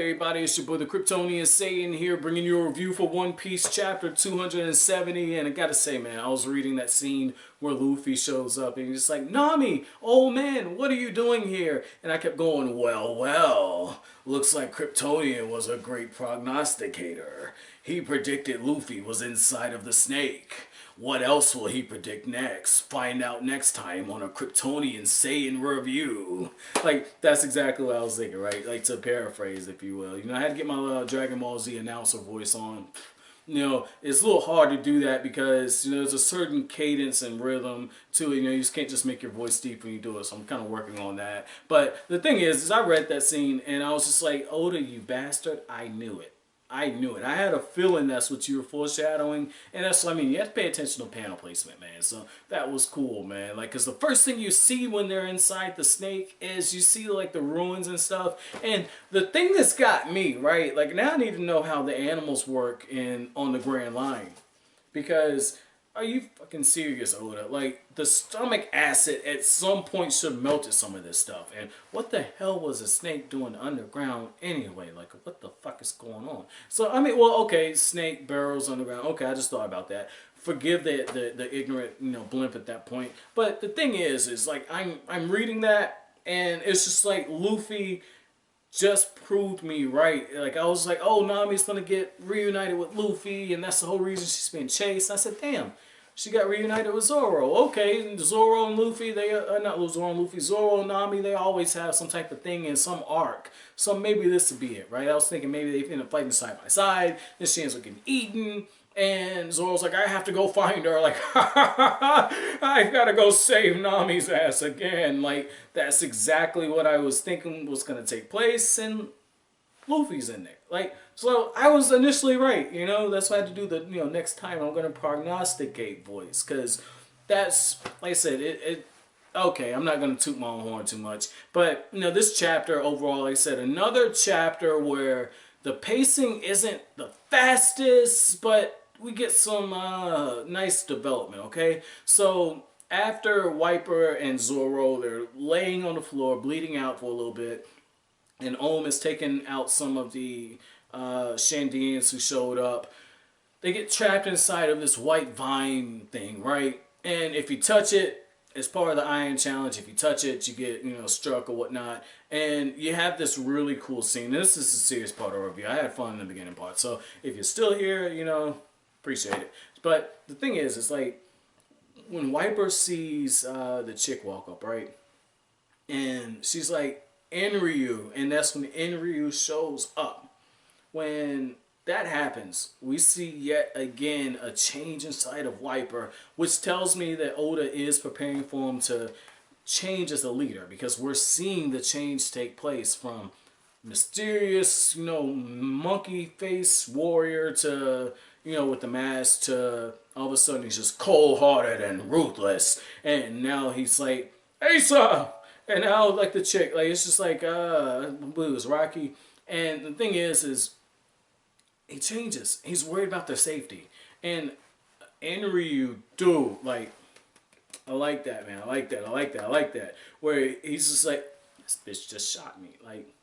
everybody? It's your boy the Kryptonian Satan here, bringing you a review for One Piece chapter 270. And I gotta say, man, I was reading that scene where Luffy shows up and he's like, Nami, old man, what are you doing here? And I kept going, well, looks like Kryptonian was a great prognosticator. He predicted Luffy was inside of the snake. What else will he predict next? Find out next time on a Kryptonian Saiyan review. Like, that's exactly what I was thinking, right? Like, to paraphrase, if you will. You know, I had to get my Dragon Ball Z announcer voice on. You know, it's a little hard to do that because, you know, there's a certain cadence and rhythm to it. You know, you just can't just make your voice deep when you do it. So I'm kind of working on that. But the thing is I read that scene and I was just like, Oda, you bastard, I knew it. I knew it. I had a feeling that's what you were foreshadowing. And that's what I mean. You have to pay attention to panel placement, man. So that was cool, man. Like, because the first thing you see when they're inside the snake is you see, like, the ruins and stuff. And the thing that's got me, right? Like, now I need to know how the animals work on the Grand Line. Because, are you fucking serious, Oda? Like, the stomach acid at some point should have melted some of this stuff. And what the hell was a snake doing underground anyway? Like, what the fuck is going on? So, I mean, well, okay, snake burrows underground. Okay, I just thought about that. Forgive the ignorant, you know, blimp at that point. But the thing is like, I'm reading that, and it's just like, Luffy just proved me right. Like, I was like, oh, Nami's gonna get reunited with Luffy, and that's the whole reason she's being chased. And I said, damn, she got reunited with Zoro. Okay, and Zoro and Luffy, Zoro and Nami, they always have some type of thing in some arc. So maybe this would be it, right? I was thinking maybe they end up fighting side by side, then she ends up getting eaten, and Zoro's like, I have to go find her. Like, I gotta go save Nami's ass again. Like, that's exactly what I was thinking was gonna take place, and Luffy's in there. Like, so I was initially right, you know. That's why I had to do the, you know, next time I'm gonna prognosticate voice, because that's, like I said, okay, I'm not gonna toot my own horn too much, but you know, this chapter overall, like I said, another chapter where the pacing isn't the fastest, but we get some nice development, okay? So after Wyper and Zoro, they're laying on the floor, bleeding out for a little bit, and Ohm is taking out some of the Shandians who showed up. They get trapped inside of this white vine thing, right? And if you touch it, it's part of the Iron Challenge. If you touch it, you get, you know, struck or whatnot. And you have this really cool scene. This is a serious part of our review. I had fun in the beginning part. So if you're still here, you know, appreciate it. But the thing is, it's like, when Wyper sees the chick walk up, right? And she's like, Enryu. And that's when Enryu shows up. When that happens, we see yet again a change inside of Wyper, which tells me that Oda is preparing for him to change as a leader, because we're seeing the change take place from mysterious, you know, monkey face warrior to, you know, with the mask, to all of a sudden he's just cold-hearted and ruthless, and now he's like, Asa! And now, like, the chick, like, it's just like, I believe it was Raki, and the thing is he changes. He's worried about their safety. And Enryu, dude, like, I like that, man. I like that. I like that. I like that. Where he's just like, this bitch just shot me. Like,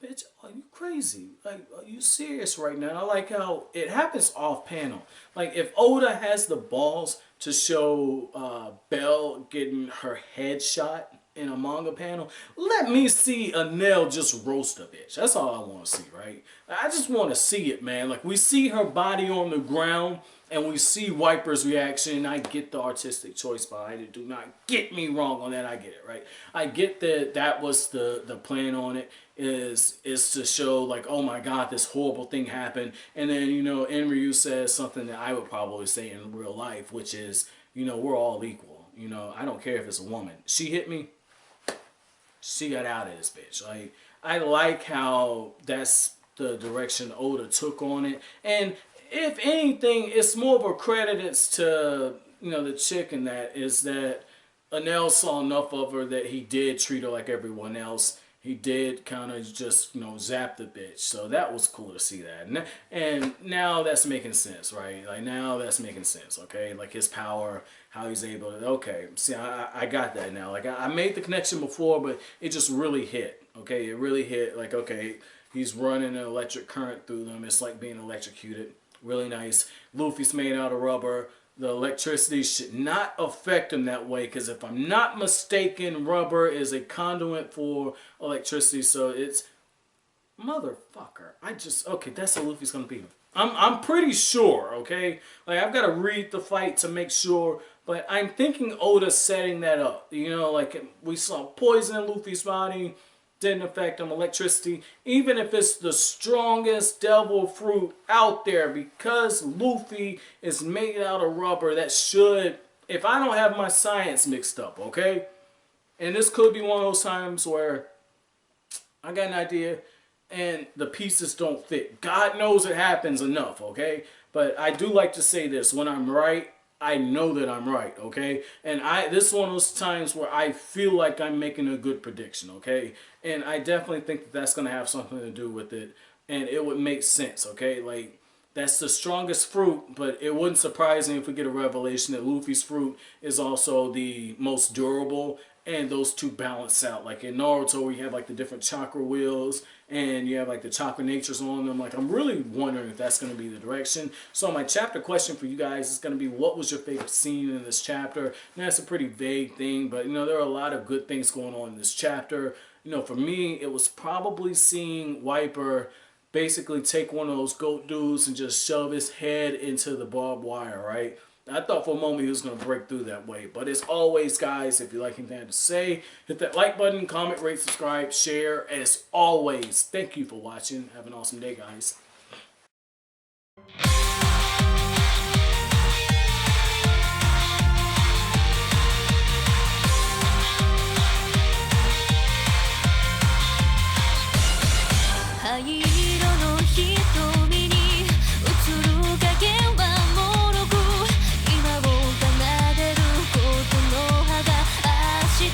bitch, are you crazy? Like, are you serious right now? I like how it happens off panel. Like, if Oda has the balls to show Belle getting her head shot in a manga panel, let me see Enel just roast a bitch. That's all I want to see, right? I just want to see it, man. Like, we see her body on the ground, and we see Wyper's reaction. I get the artistic choice behind it. Do not get me wrong on that. I get it, right? I get that that was the plan on it, is to show, like, oh my god, this horrible thing happened. And then, you know, Enryu says something that I would probably say in real life, which is, you know, we're all equal. You know, I don't care if it's a woman. She hit me, she got out of this bitch. Like, I like how that's the direction Oda took on it. And if anything, it's more of a credit to, you know, the chick in that, is that Enel saw enough of her that he did treat her like everyone else. He did kind of just, you know, zap the bitch. So that was cool to see that. And now that's making sense, right? Like, now that's making sense, okay? Like, his power, how he's able to, okay, see, I got that now. Like, I made the connection before, but it just really hit, okay? It really hit, like, okay, he's running an electric current through them. It's like being electrocuted. Really nice. Luffy's made out of rubber. The electricity should not affect him that way, because if I'm not mistaken, rubber is a conduit for electricity. So it's motherfucker. Okay, that's how Luffy's gonna be. I'm pretty sure, okay? Like, I've got to read the fight to make sure, but I'm thinking Oda's setting that up. You know, like, we saw poison in Luffy's body, didn't affect him, electricity, even if it's the strongest devil fruit out there, because Luffy is made out of rubber, that should, if I don't have my science mixed up, okay? And this could be one of those times where I got an idea and the pieces don't fit. God knows it happens enough, okay? But I do like to say this: when I'm right, I know that I'm right, okay? And this is one of those times where I feel like I'm making a good prediction, okay? And I definitely think that that's going to have something to do with it, and it would make sense, okay? Like, that's the strongest fruit, but it wouldn't surprise me if we get a revelation that Luffy's fruit is also the most durable, and those two balance out. Like in Naruto, where you have like the different chakra wheels, and you have like the chakra natures on them. Like, I'm really wondering if that's going to be the direction. So my chapter question for you guys is going to be, what was your favorite scene in this chapter? And that's a pretty vague thing, but you know, there are a lot of good things going on in this chapter. You know, for me, it was probably seeing Wyper basically take one of those goat dudes and just shove his head into the barbed wire, right? I thought for a moment he was going to break through that way. But as always, guys, if you like anything I have to say, hit that like button, comment, rate, subscribe, share. As always, thank you for watching. Have an awesome day, guys.